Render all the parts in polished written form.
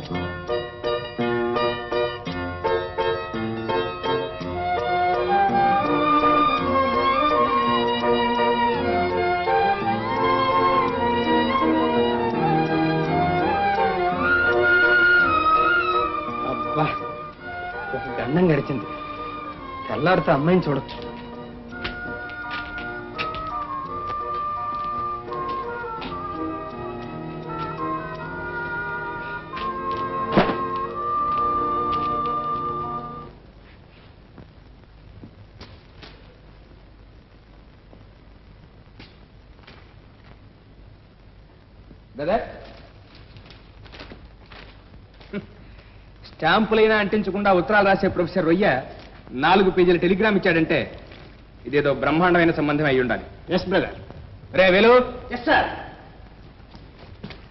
అబ్బా, ఒక గండం గడిచింది. తెల్లారితే అమ్మాయిని చూడొచ్చు. స్టాంపులైనా అంటించకుండా ఉత్తరాలు రాసే ప్రొఫెసర్ రొయ్య 4 పేజీల టెలిగ్రామ్ ఇచ్చాడంటే ఇదేదో బ్రహ్మాండమైన సంబంధం అయి ఉండాలి. Yes brother. రే వేలు. Yes sir.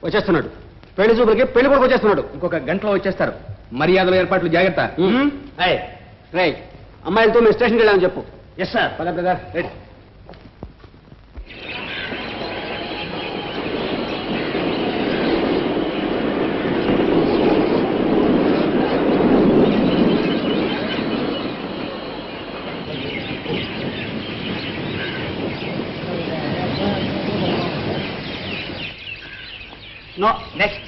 వచ్చేస్తున్నాడు. పెళ్లి చూపులకి పెళ్లి కొడుకు వచ్చేస్తున్నాడు. ఇంకొక గంటలో వచ్చేస్తారు. మర్యాదల ఏర్పాట్లు జాగ్రత్త. రే అమ్మాయిలతో మేము స్టేషన్కి వెళ్ళామని చెప్పు. Yes sir. పద brother. Right. No, next.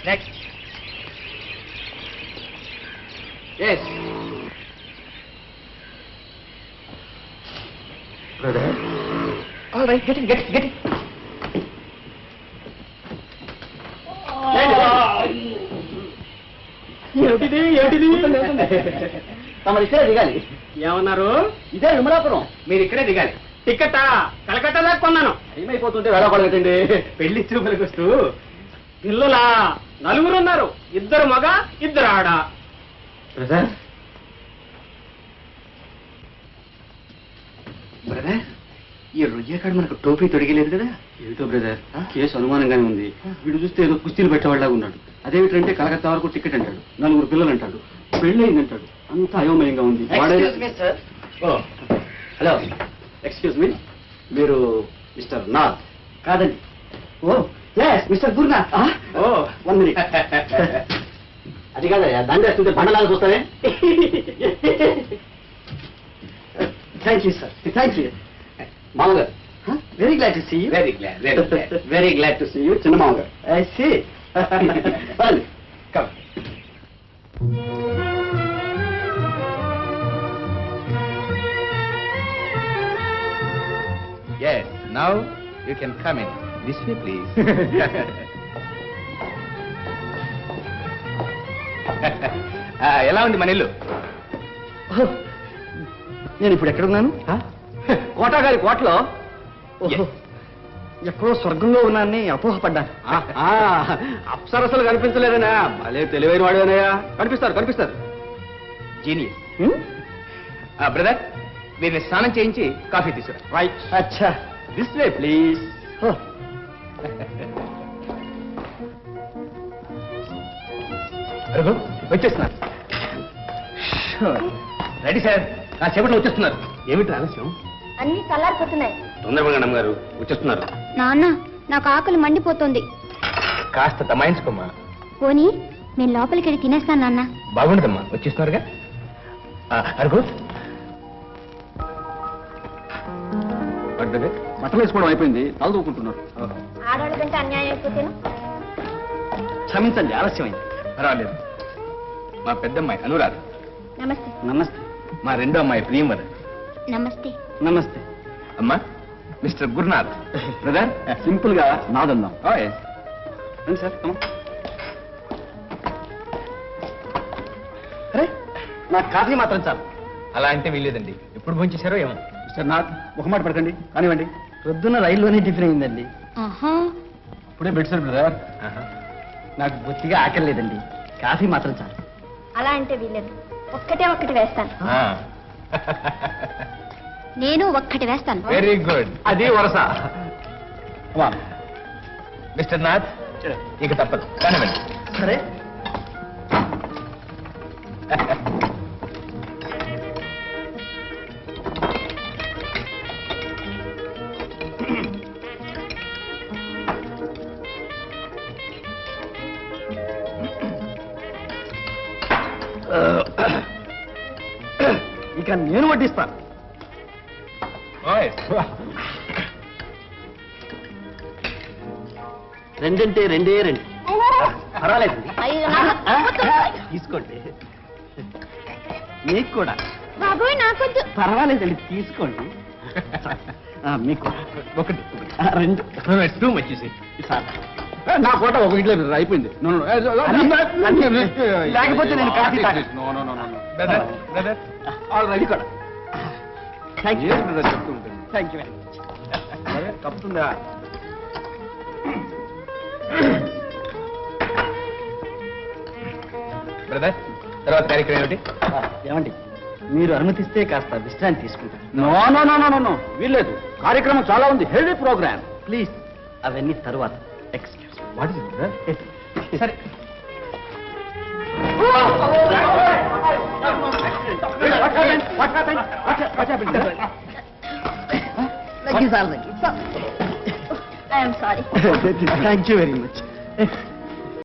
Yes. Brother. All right, get it. ఏమిటిది? తమరు ఇక్కడే దిగాలి. ఏమన్నారు? ఇదే విమలాపురం. మీరు ఇక్కడే దిగాలి. టికెట్టా? కలకత్తా దాకా కొన్నాను. ఏమైపోతుంటే వెళ్ళకూడదండి. పెళ్లి చూపులకు వస్తూ పిల్లలా 4 ఉన్నారు. 2 మగ 2 ఆడ. బ్రదర్ ఈ రొయ్యకాడు మనకు టోపీ తొడిగలేదు కదా? ఏమిటో బ్రదర్, కేసు అనుమానంగానే ఉంది. వీడు చూస్తే ఏదో కుస్తీలు పెట్టేవాళ్ళగా ఉన్నాడు. అదేమిటంటే కలకత్తా వరకు టికెట్ అంటాడు, 4 పిల్లలు అంటాడు, పెళ్లి అయిందంటాడు. అంతా అయోమయంగా ఉంది. హలో, ఎక్స్క్యూజ్ మీ, మీరు మిస్టర్ నాథ్ కాదండి? ఓ మిస్టర్ గురునాథ్. 1 minute. అది కాదయ్యా, దాన్ని వేస్తుంటే బండలాగా చూస్తావే. Thank you sir, thank you మామగారు. Very glad to see you. Very glad to see you చిన్న మామగారు. I see. Come. Yes, now you can come in. This way, please. ఎలా ఉంది మన ఇల్లు? నేను ఇప్పుడు ఎక్కడున్నాను? కోటగారి కోటలో. ఎక్కడో స్వర్గంలో ఉన్నానని అపోహపడ్డాను. అప్సరసలు కనిపించలేదనా? భలే తెలివైన వాడేనయ్యా. కనిపిస్తారు. జీనియస్. బ్రదర్, వీరిని స్నానం చేయించి కాఫీ తీసుకురా. రైట్. అచ్చా, దిస్ వే ప్లీజ్. వచ్చేస్తున్నారు. రెడీ సార్, నా చెవిలో వచ్చేస్తున్నారు. ఏమిటి ఆలస్యం? అన్ని చల్లారిపోతున్నాయి. తొందరగా నమ్మగారు వచ్చేస్తున్నారు. నాన్న, నాకు ఆకలి మండిపోతుంది. కాస్త తమాయించుకోమ్మా. పోనీ నేను లోపలికి వెళ్ళి తినేస్తాను నాన్న. బాగుండదమ్మా, వచ్చేస్తున్నారుగా. అరుగు. బట్టలు వేసుకోవడం అయిపోయింది, తల దూకుంటున్నారు. ఆడవాళ్ళ కంటే అన్యాయం అయిపోతేను. క్షమించండి, ఆలస్యమైంది. పర్వాలేదు. మా పెద్దమ్మాయి అనురాధ. నమస్తే. నమస్తే. మా రెండో అమ్మాయి ప్రియమద. నమస్తే. నమస్తే. అమ్మా, మిస్టర్ గురునాథ్. బ్రదర్, సింపుల్ గా నాదన్నాం. రండి సార్. అరే, నాకు కాఫీ మాత్రం చాలు. అలా అంటే వీల్లేదండి. ఎప్పుడు భోంచేశారో ఏమో. మిస్టర్ నాథ్, ఒక మాట పడకండి, కానివ్వండి. ప్రొద్దున రైల్లోనే టిఫిన్ అయిందండి. ఇప్పుడే బెడ్ సార్ బ్రదర్. నాకు బొత్తిగా ఆకలి లేదండి, కాఫీ మాత్రం చాలు. అలా అంటే వీల్లేదు. ఒక్కటి వేస్తాను. నేను ఒక్కటి వేస్తాను. Very good. అది వరస. మిస్టర్ నాథ్, ఇక తప్పదు, కానివ్వండి. సరే. ఇక నేను వడ్డిస్తాను. రెండంటే రెండే రెండు. పర్వాలేదండి. తీసుకోండి. మీకు కూడా బాబోయ్ నాకొద్దు. పర్వాలేదండి, తీసుకోండి. మీకు ఒకటి రెండు టూ మచ్చేసి సార్. నా ఫోటో ఒక ఇంట్లో అయిపోయింది. లేకపోతే నేను కాఫీ ఆల్రెడీ కూడా. Thank you thank you very much. తప్పుతుందా? బ్రదర్, తర్వాత కార్యక్రమం ఏమిటి? ఏమండి, మీరు అనుమతిస్తే కాస్త విశ్రాంతి తీసుకుంటారు. No no no no no, వీల్లేదు. కార్యక్రమం చాలా ఉంది, హెవీ ప్రోగ్రామ్. ప్లీజ్, అవన్నీ తరువాత. ఎక్స్క్యూజ్. వాట్ ఇస్ సరే. I'm sorry. Thank you very much.